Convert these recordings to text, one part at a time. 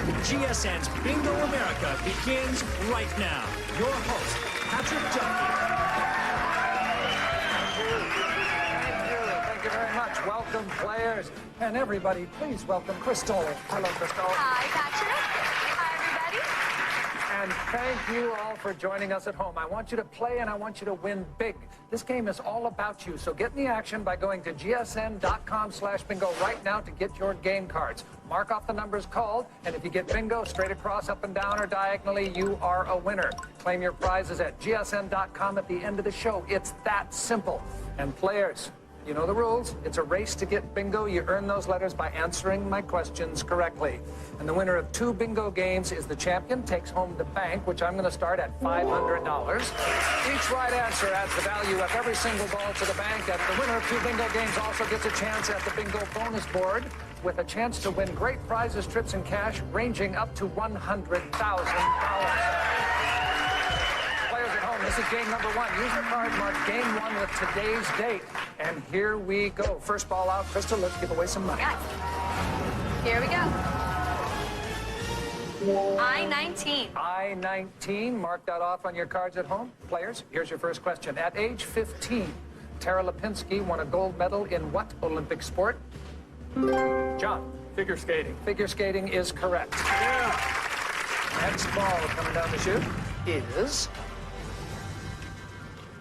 GSN's Bingo America begins right now. Your host, Patrick Duffy. Thank you very much. Welcome, players. And everybody, please welcome Crystal. Hello, Crystal. Hi, Patrick. Hi, everybody. And thank you all for joining us at home. I want you to play and I want you to win big. This game is all about you, so get in the action by going to gsn.com/bingo right now to get your game cards. Mark off the numbers called, and if you get bingo straight across, up and down, or diagonally, you are a winner. Claim your prizes at gsn.com at the end of the show. It's that simple. And players, you know the rules. It's a race to get bingo. You earn those letters by answering my questions correctly. And the winner of 2 bingo games is the champion, takes home the bank, which I'm going to start at $500. Each right answer adds the value of every single ball to the bank. And the winner of 2 bingo games also gets a chance at the bingo bonus board with a chance to win great prizes, trips, and cash ranging up to $100,000. This is game number 1. Use the card marked game 1 with today's date. And here we go. First ball out. Crystal, let's give away some money. Yes. Here we go. I-19. I-19. Mark that off on your cards at home. Players, here's your first question. At age 15, Tara Lipinski won a gold medal in what Olympic sport? John. Figure skating. Figure skating is correct. Yeah. Next ball coming down the chute is...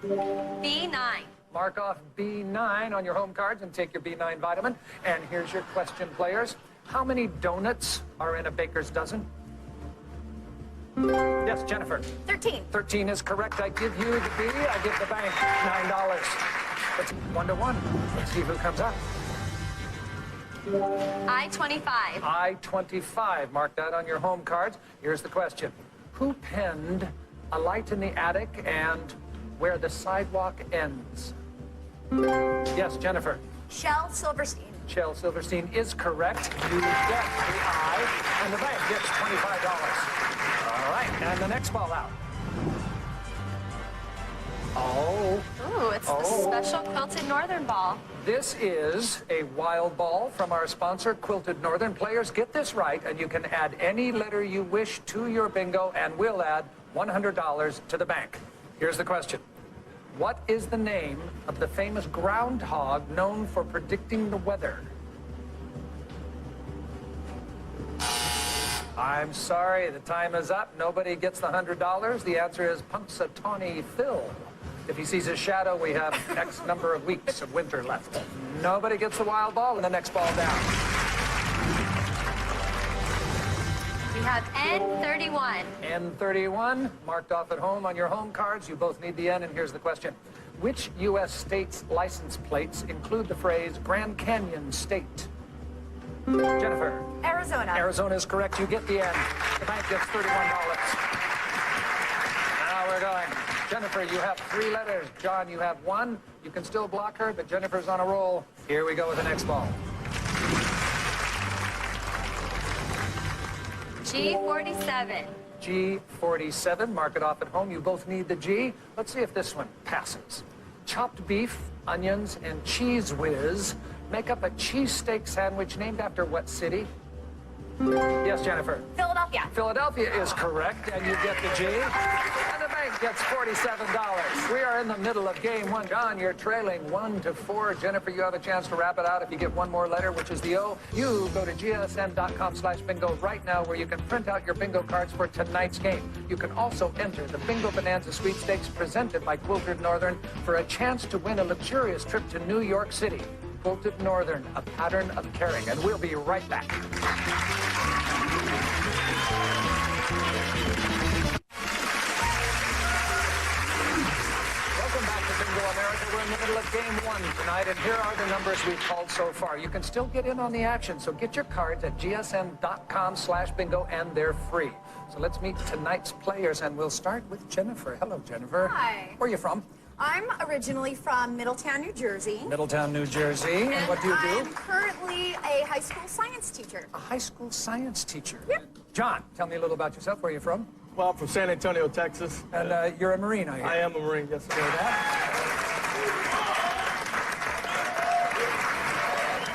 B9. Mark off B9 on your home cards and take your B9 vitamin. And here's your question, players. How many donuts are in a baker's dozen? Yes, Jennifer. 13. 13 is correct. I give you the B. I give the bank $9. It's 1-1. Let's see who comes up. I-25. I-25. Mark that on your home cards. Here's the question. Who penned A Light in the Attic and Where the Sidewalk Ends? Yes, Jennifer. Shel Silverstein. Shel Silverstein is correct. You get the I, and the bank gets $25. All right, and the next ball out. Oh. Ooh, it's the special quilted northern ball. This is a wild ball from our sponsor, Quilted Northern. Players, get this right, and you can add any letter you wish to your bingo, and we'll add $100 to the bank. Here's the question. What is the name of the famous groundhog known for predicting the weather? I'm sorry, the time is up. Nobody gets the $100. The answer is Punxsutawney Phil. If he sees his shadow, we have X number of weeks of winter left. Nobody gets the wild ball, and the next ball down. We have N31. N31, marked off at home on your home cards. You both need the N, and here's the question. Which U.S. state's license plates include the phrase Grand Canyon State? Jennifer. Arizona. Arizona is correct. You get the N. The bank gets $31. Now we're going. Jennifer, you have 3 letters. John, you have 1. You can still block her, but Jennifer's on a roll. Here we go with the next ball. G47. G47, mark it off at home. You both need the G. Let's see if this one passes. Chopped beef, onions, and cheese whiz make up a cheesesteak sandwich named after what city? Yes, Jennifer. Philadelphia. Philadelphia is correct, and you get the G. And the bank gets $47. We are in the middle of game 1. John, you're trailing 1-4. Jennifer, you have a chance to wrap it out if you get one more letter, which is the O. You go to gsn.com/bingo right now, where you can print out your bingo cards for tonight's game. You can also enter the Bingo Bonanza Sweepstakes presented by Quilted Northern for a chance to win a luxurious trip to New York City. Quilted Northern, a pattern of caring. And we'll be right back. Welcome back to Bingo America. We're in the middle of game 1 tonight, and here are the numbers we've called so far. You can still get in on the action, so get your cards at gsn.com/bingo, and they're free. So let's meet tonight's players, and we'll start with Jennifer. Hello, Jennifer. Hi. Where are you from? I'm originally from Middletown, New Jersey. Middletown, New Jersey. And what do you do? I'm currently a high school science teacher. A high school science teacher. Yep. John, tell me a little about yourself. Where are you from? Well, I'm from San Antonio, Texas. And you're a Marine, are you? I am a Marine, yes, sir.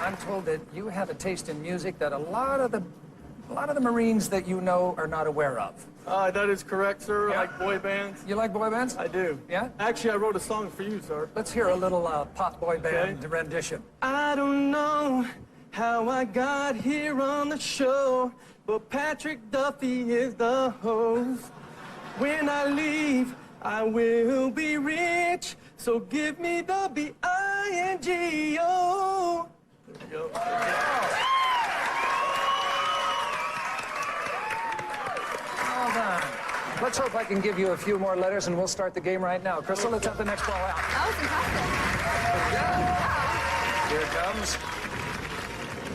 I'm told that you have a taste in music that a lot of the a lot of the Marines that you know are not aware of. That is correct, sir. Yeah. I like boy bands. You like boy bands? I do. Yeah? Actually, I wrote a song for you, sir. Let's hear a little pop boy band Okay. rendition. I don't know how I got here on the show, but Patrick Duffy is the host. When I leave, I will be rich, so give me the B-I-N-G-O. There you go. Well done. Let's hope I can give you a few more letters and we'll start the game right now. Crystal, let's have the next ball out. That was impressive. Here it comes.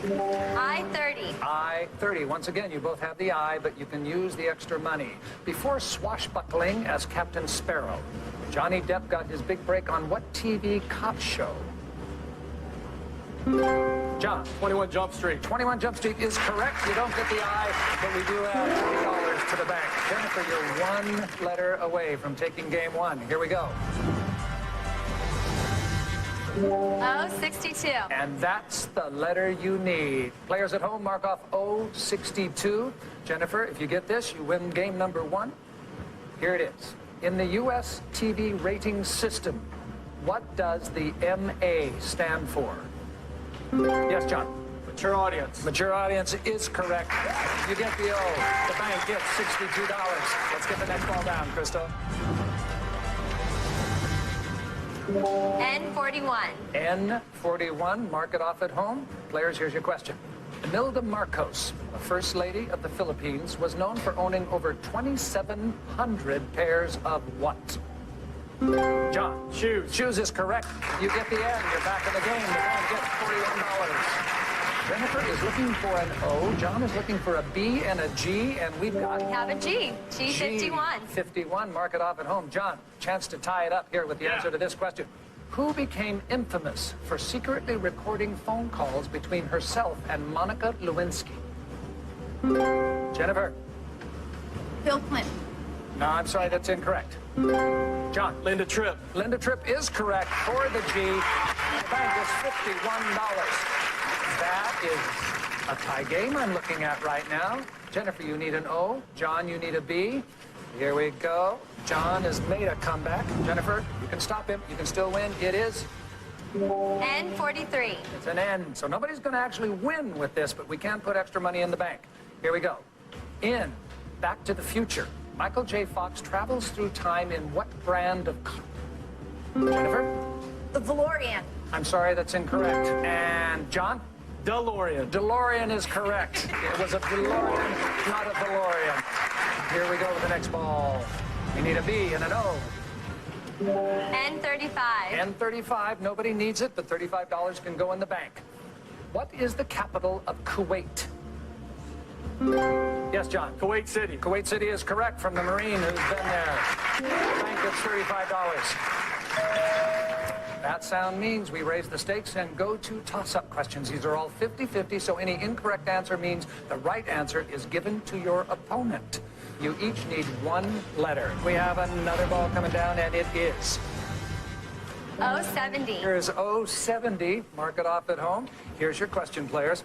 I-30. I-30. Once again, you both have the I, but you can use the extra money. Before swashbuckling as Captain Sparrow, Johnny Depp got his big break on what TV cop show? John. 21 Jump Street. 21 Jump Street is correct. You don't get the I, but we do add $20 to the bank. Jennifer, you're one letter away from taking game one. Here we go. O-62. And that's the letter you need. Players at home, mark off O62. Jennifer, if you get this, you win game number one. Here it is. In the U.S. TV rating system, what does the MA stand for? Yes, John. Mature audience. Mature audience is correct. You get the O. The bank gets $62. Let's get the next ball down, Crystal. N-41. N41, mark it off at home. Players, here's your question. Imelda Marcos, the First Lady of the Philippines, was known for owning over 2,700 pairs of what? John. Shoes. Shoes is correct. You get the N. You're back in the game. The band gets $41. Jennifer is looking for an O. John is looking for a B and a G, and we've got Have a G. G51. G51. Mark it off at home. John, chance to tie it up here with the answer to this question. Who became infamous for secretly recording phone calls between herself and Monica Lewinsky? Jennifer. Bill Clinton. No, I'm sorry, that's incorrect. John. Linda Tripp. Linda Tripp is correct for the G. The bank is $51. That is a tie game I'm looking at right now. Jennifer, you need an O. John, you need a B. Here we go. John has made a comeback. Jennifer, you can stop him. You can still win. It is. N-43. It's an N. So nobody's going to actually win with this, but we can put extra money in the bank. Here we go. In Back to the Future, Michael J. Fox travels through time in what brand of car? Jennifer? The DeLorean. I'm sorry, that's incorrect. And John? DeLorean. DeLorean is correct. It was a DeLorean, not a DeLorean. Here we go with the next ball. We need a B and an O. N-35. N35, nobody needs it, but $35 can go in the bank. What is the capital of Kuwait? Yes, John. Kuwait City. Kuwait City is correct from the Marine who's been there. The bank gets $35. That sound means we raise the stakes and go to toss-up questions. These are all 50-50, so any incorrect answer means the right answer is given to your opponent. You each need one letter. We have another ball coming down, and it is. O-70. Here's O70. Mark it off at home. Here's your question, players.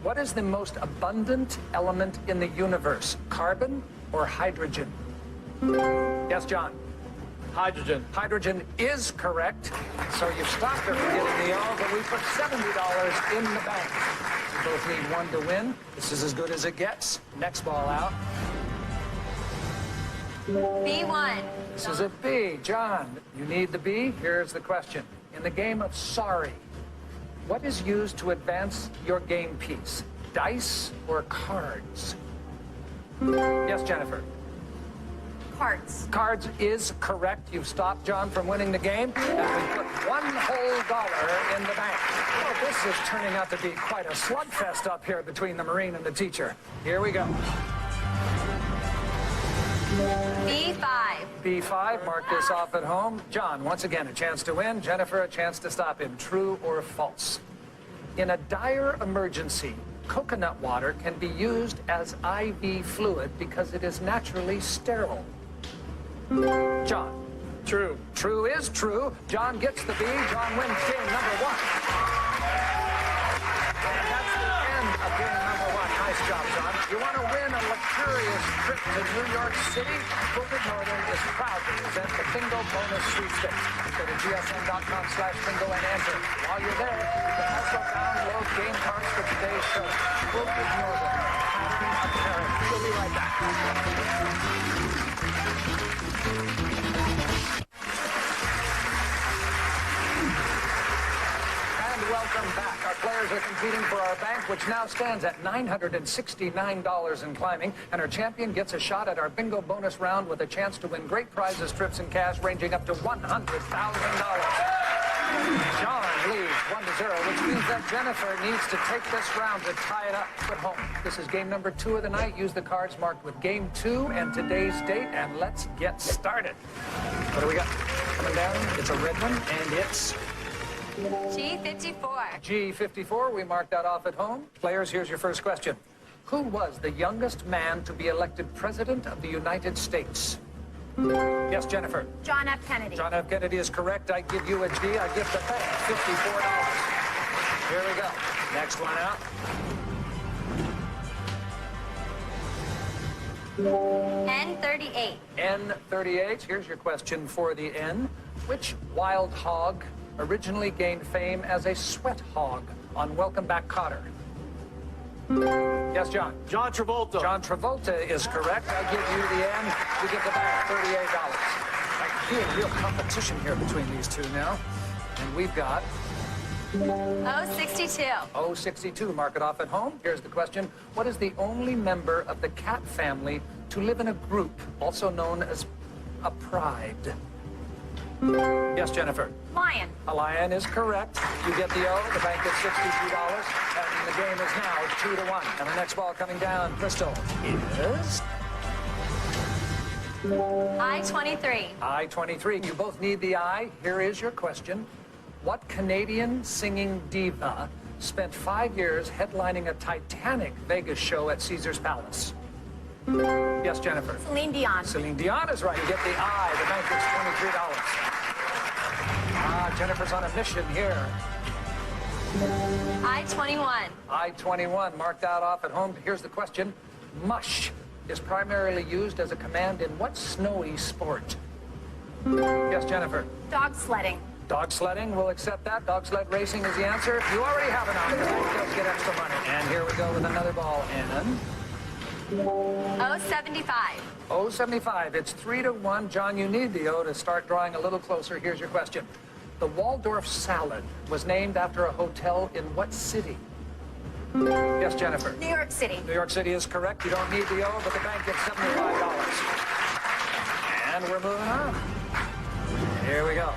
What is the most abundant element in the universe, carbon or hydrogen? Yes, John. Hydrogen. Hydrogen is correct. So you stopped her from getting the O, but we put $70 in the bank. You both need one to win. This is as good as it gets. Next ball out. B1. This is a B. John, you need the B. Here's the question. In the game of Sorry, what is used to advance your game piece? Dice or cards? Yes, Jennifer. Cards. Cards is correct. You've stopped John from winning the game, and we put $1 whole in the bank. Well, this is turning out to be quite a slugfest up here between the Marine and the teacher. Here we go. B5. B5, mark this off at home. John, once again, a chance to win. Jennifer, a chance to stop him. True or false? In a dire emergency, coconut water can be used as IV fluid because it is naturally sterile. John. True. True is true. John gets the B. John wins game number one. And that's the end of game number one. Nice job, John. You want to win a luxurious trip to New York City? Coolidge Northern is proud to present the Bingo Bonus Sweepstakes. Go to gsm.com/bingo and enter. While you're there, you can also download game cards for today's show. Coolidge Northern, Pattern of Character. We'll be right back. Welcome back. Our players are competing for our bank, which now stands at $969 and climbing, and our champion gets a shot at our bingo bonus round with a chance to win great prizes, trips, and cash ranging up to $100,000. John leads 1-0, which means that Jennifer needs to take this round to tie it up at home. This is game number 2 of the night. Use the cards marked with game 2 and today's date, and let's get started. What do we got coming down? It's a red one, and it's G54. G54, we marked that off at home. Players, here's your first question. Who was the youngest man to be elected President of the United States? Yes, Jennifer. John F. Kennedy. John F. Kennedy is correct. I give you a G. I give the bank $54. Here we go. Next one out. N38. N38, here's your question for the N. Which wild hog originally gained fame as a sweat hog on Welcome Back, Kotter? Yes, John. John Travolta. John Travolta is correct. I give you the N. You get the back $38. I feel real competition here between these two now. And we've got O62. O62. Mark it off at home. Here's the question. What is the only member of the cat family to live in a group, also known as a pride? Yes, Jennifer. Lion. A lion is correct. You get the O. The bank gets $62. And the game is now 2-1. And the next ball coming down, Crystal, is I-23. I-23. You both need the I. Here is your question. What Canadian singing diva spent 5 years headlining a Titanic Vegas show at Caesar's Palace? Yes, Jennifer. Celine Dion. Celine Dion is right. You get the I. The bank gets $23. Jennifer's on a mission here. I-21. I-21. Mark that off at home. Here's the question. Mush is primarily used as a command in what snowy sport? Yes, Jennifer. Dog sledding. Dog sledding. We'll accept that. Dog sled racing is the answer. You already have it on. The bank does get extra money. And here we go with another ball in. O75. O75. It's 3-1. John, you need the O to start drawing a little closer. Here's your question. The Waldorf salad was named after a hotel in what city? Yes, Jennifer. New York City. New York City is correct. You don't need the O, but the bank gets $75. And we're moving on. Here we go.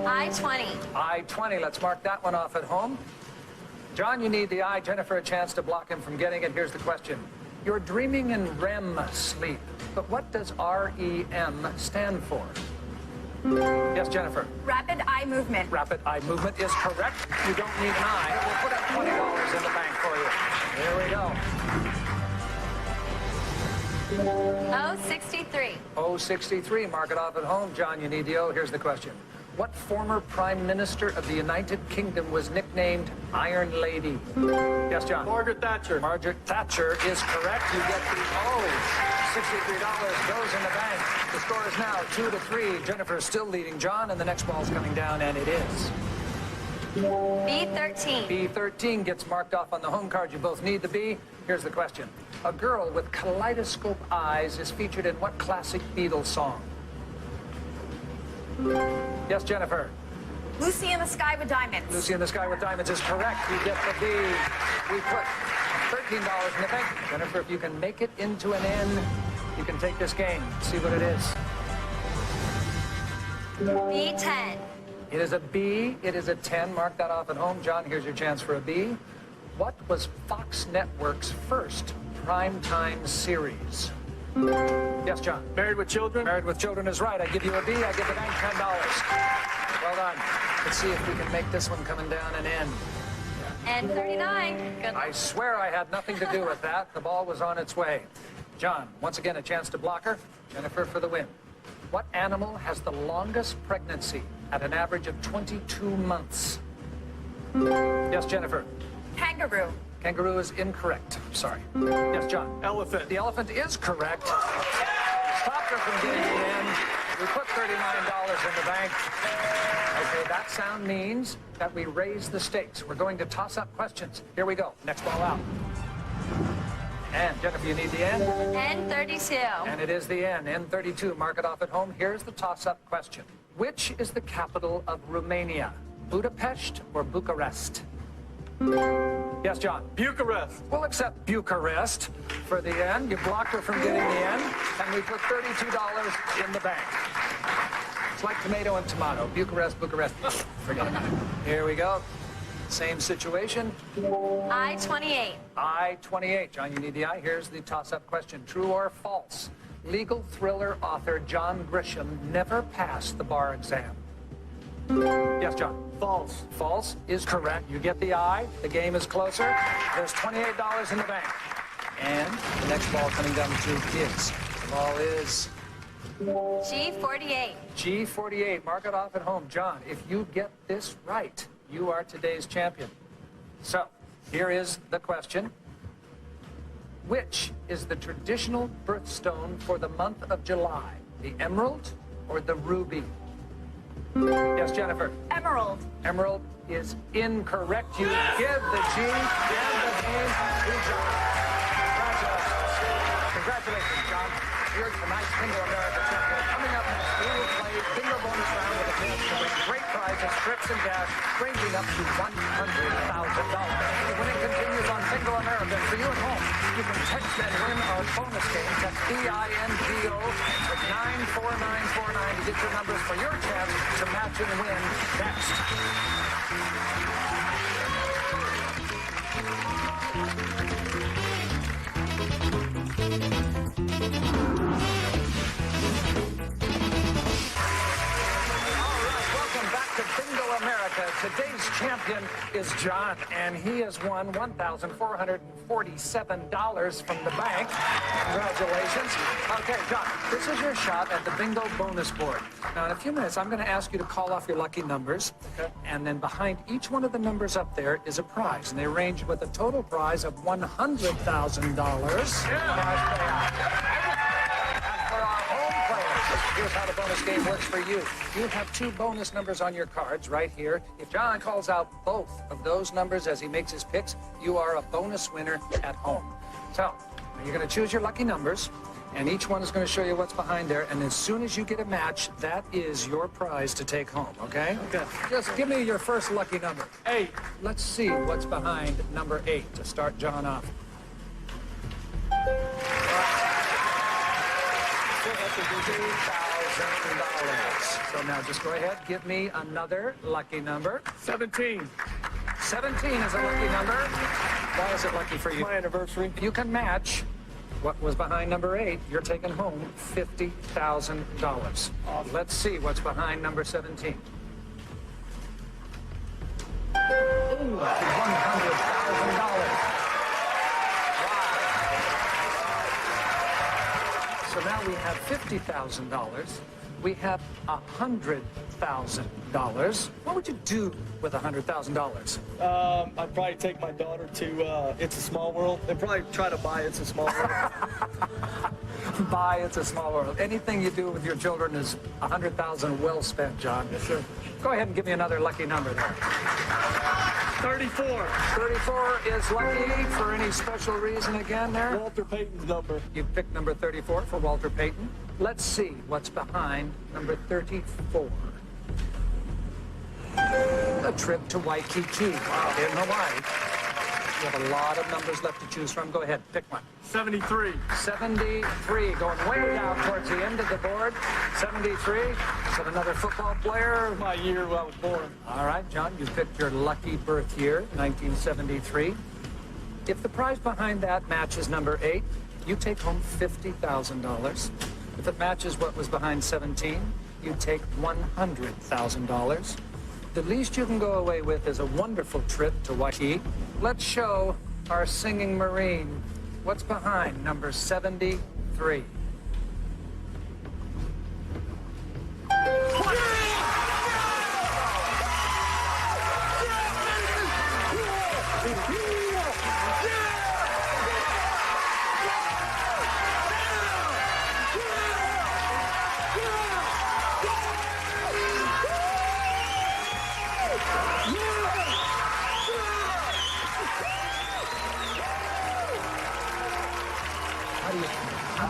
I-20. I-20. Let's mark that one off at home. John, you need the I. Jennifer, a chance to block him from getting it. Here's the question. You're dreaming in REM sleep, but what does REM stand for? Yes, Jennifer. Rapid eye movement. Rapid eye movement is correct. You don't need an I. We'll put up $20 in the bank for you. Here we go. O63. O63. Mark it off at home. John, you need the O. Here's the question. What former Prime Minister of the United Kingdom was nicknamed Iron Lady? Yes, John. Margaret Thatcher. Margaret Thatcher is correct. You get the O. $63 goes in the bank. The score is now 2-3. Jennifer is still leading John, and the next ball's coming down, and it is B13. B13 gets marked off on the home card. You both need the B. Here's the question. A girl with kaleidoscope eyes is featured in what classic Beatles song? Yes, Jennifer. Lucy in the Sky with Diamonds. Lucy in the Sky with Diamonds is correct. You get the B. We put $13 in the bank. Jennifer, if you can make it into an N, you can take this game. See what it is. B10. It is a B. It is a 10. Mark that off at home. John, here's your chance for a B. What was Fox Network's first primetime series? Yes, John. Married with Children. Married with Children is right. I give you a B. I give the bank $10. Well done. Let's see if we can make this one coming down an N. N39. Good luck. I swear I had nothing to do with that. The ball was on its way. John, once again, a chance to block her. Jennifer for the win. What animal has the longest pregnancy at an average of 22 months? Yes, Jennifer. Kangaroo. Kangaroo is incorrect. I'm sorry. Yes, John. Elephant. The elephant is correct. Stopped her from getting the end. We put $39 in the bank. Okay, that sound means that we raise the stakes. We're going to toss up questions. Here we go. Next ball out. And Jennifer, you need the end? N32. And it is the N. N32. Mark it off at home. Here's the toss-up question. Which is the capital of Romania? Budapest or Bucharest? Yes, John. Bucharest. We'll accept Bucharest for the N. You blocked her from getting the N, and we put $32 in the bank. It's like tomato and tomato. Bucharest, Bucharest. Forget about it. Here we go. Same situation. I-28. I-28. John, you need the I. Here's the toss-up question. True or false? Legal thriller author John Grisham never passed the bar exam. Yes, John. False. False is correct. You get the I. The game is closer. There's $28 in the bank. And the next ball coming down the tube is. The ball is G48. G48. Mark it off at home. John, if you get this right, you are today's champion. So, here is the question. Which is the traditional birthstone for the month of July? The emerald or the ruby? Yes, Jennifer. Emerald. Emerald is incorrect. You give the G and the game to John. Congratulations. Congratulations, John. You're tonight's Bingo America champion. Coming up next, we will play Bingo bonus round with a chance to win great prizes, trips, and dash, ranging up to $100,000. The winning continues on Bingo America. For you at home, you can text and win our bonus game. Text BINGO to 94949 to get your numbers for your chance to match and win next. Welcome back to Bingo America. Today's champion is John, and he has won $1,447 from the bank. Congratulations. Okay, John, this is your shot at the Bingo bonus board. Now, in a few minutes, I'm going to ask you to call off your lucky numbers. Okay. And then behind each one of the numbers up there is a prize, and they range with a total prize of $100,000. Here's how the bonus game works for you. You have two bonus numbers on your cards right here. If John calls out both of those numbers as he makes his picks, you are a bonus winner at home. So, you're going to choose your lucky numbers, and each one is going to show you what's behind there. And as soon as you get a match, that is your prize to take home, okay? Okay. Just give me your first lucky number. 8. Let's see what's behind number 8 to start John off. $2,000. So now just go ahead, give me another lucky number. 17. 17 is a lucky number. Why is it lucky for you? My anniversary. If you can match what was behind number 8, you're taking home $50,000. Let's see what's behind number 17. Ooh, $100,000. So now we have $50,000. We have $100,000. What would you do with $100,000? I'd probably take my daughter to It's a Small World and probably try to buy It's a Small World. Buy It's a Small World. Anything you do with your children is $100,000 well spent, John. Yes, sir. Go ahead and give me another lucky number there. 34. 34 is lucky for any special reason again there? Walter Payton's number. You picked number 34 for Walter Payton. Let's see what's behind number 34. A trip to Waikiki in Hawaii. You have a lot of numbers left to choose from. Go ahead, pick one. 73. 73, going way down towards the end of the board. 73, is it another football player? My year when I was born. All right, John, you picked your lucky birth year, 1973. If the prize behind that matches number 8, you take home $50,000. If it matches what was behind 17, you take $100,000. The least you can go away with is a wonderful trip to Waikiki. Let's show our singing Marine what's behind number 73.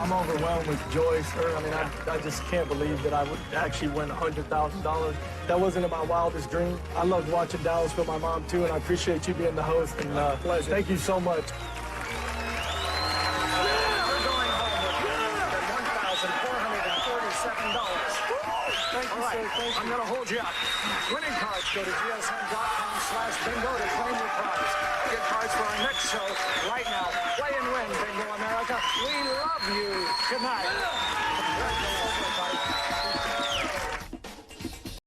I'm overwhelmed with joy, sir. I mean, I just can't believe that I would actually win $100,000. That wasn't in my wildest dream. I loved watching Dallas with my mom, too, and I appreciate you being the host. And pleasure. Thank you so much. Thank you, sir. Thank you. I'm going to hold you up. Winning cards, go to gsn.com/bingo to claim your prize. Get cards for our next show right now. Play and win, Bingo America. We love you. Good night. Congratulations, everybody.